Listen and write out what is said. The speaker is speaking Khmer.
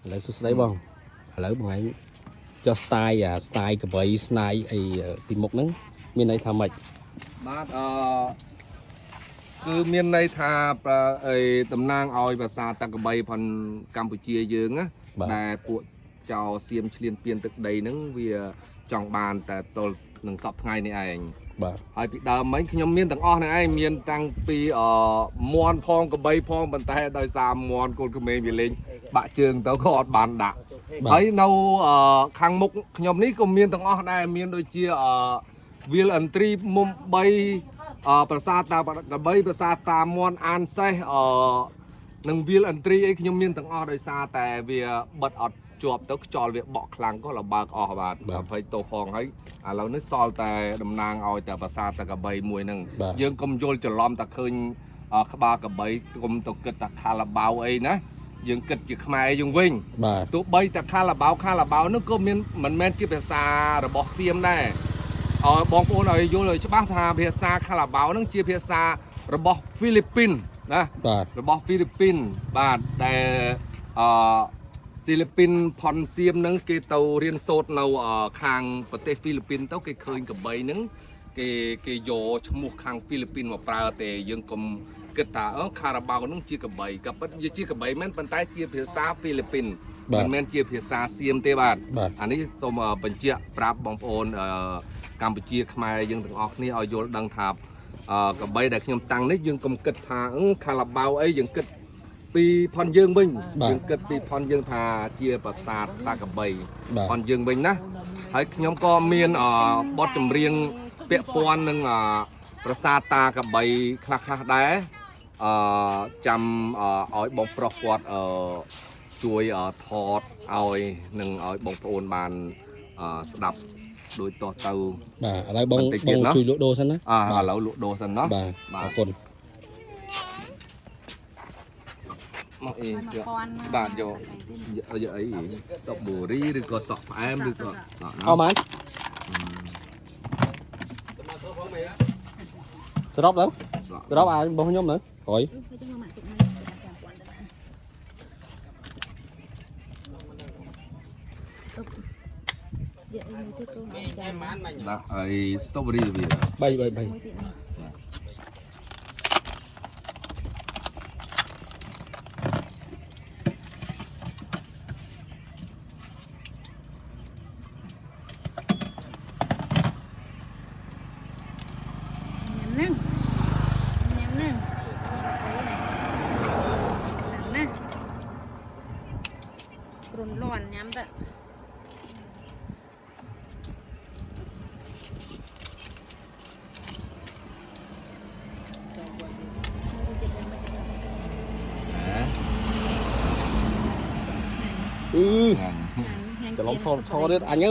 lấy số đấy bông lấy bằng ấy cho style style cái bẫy style ấy tìm một nắng miền này tham mạch bát cứ miền này thà ấy tầm nang oi và xa ta cái bay phần Campuchia dương á để phụ chào xiêm liên biên thực đầy nắng vì chọn bànแต่ tôi nâng sập ngày này anhហើយពីដើមមិញខ្ញុំមានទាំងអស់ហ្នឹងឯងមានតាំងពីមន់ផងកបីផងប៉ុន្តែដោយសារមន់កូនក្មេងវាលេងបាក់ជើងទៅក៏អត់បានដាក់ហើយនៅខាងមុខខ្ញុំនេះក៏មានទាំងអស់ដែរមានដូចជាវាលអន្ត្រីមុំ3ប្រាសាទតាកបីប្រាសាទតាមន់អានសេះនឹងវាលអន្ត្រីអីខ្ញុំមានទាំងអស់ដោយសារតែវាបិទអត់ជាប់ទៅខ្យល់វាបក់ខ្លាំងក៏លបើកអស់បាទ20តោផងហើយឥឡូវនេះសល់តែតំណាងឲ្យតែប្រាសាទតាកបីមួយហ្នឹងយើងកុំយល់ច្រឡំតែឃើញក្បាលកបីកុំទៅគិតតែខាឡាបៅអីណាយើងគិតជាខ្មែរយើងវិញទោះបីតែខាឡាបៅនោះក៏មានមិនមែនជាភាសារបស់សៀមដែរបងប្អូនឲ្យយល់ឲ្យច្បាស់ថាភាសាខាឡាបៅហ្នឹងជាភាសារបស់ហ្វីលីពីនណារបស់ហ្វីលីពីនបាទដែលศิลปินพรเซียมนั้นគេទៅរៀនសូត្រនៅខាងប្រទេសហ្វីលីពីនទៅគេឃើញកបីហ្នឹងគេយកឈ្មោះខាងហ្វីលីពីនមកប្រើទេយើងកុំគិតថាខារ៉ាបៅហ្នឹងជាកបីក៏ពិតជាកបីមែនប៉ុន្តែជាភាសាហ្វីលីពីនមិនមែនជាភាសាសៀមទេបាទអានេះសូមបញ្ជាក់ប្រាប់បងប្អូនកម្ពុជាខ្មែរយើងទាំងអស់គ្នាឲ្យយល់ដឹងថាកបីដែលខ្ញុំតាំងនេះយើងកុំគិតថាខារ៉ាបៅអីយើងគិតពីផនយើងវិញយើងគិតពីផនយើងថាជាប្រាសាទតាកបីផនយើងវិញណាហើយខ្ញុំក៏មានបទចម្រៀងពាក់ព័ន្ធនឹងប្រាសាទតាកបីខ្លះដែរចាំឲ្យបងប្រុសគាត់ជួយថតឲ្យនឹងឲ្យបងប្អូនបានស្ដាប់ដូចតោះទៅបាទឥឡូវបងជួយលក់ដូរសិនណាឥឡូវលក់ដូរសិនណាបាទអរគុណមកអីបាទយកអីតបបូរីឬក៏សក់ផ្អែមឬក៏សក់ណាអស់បានសរុបទៅសរុបឲ្យបងខ្ញុំទៅក្រោយដាក់អីស្ទ្រូប៊េរីវា3รุนร้อนย้ำแต่จะลองโชว์ด้วยอันนี้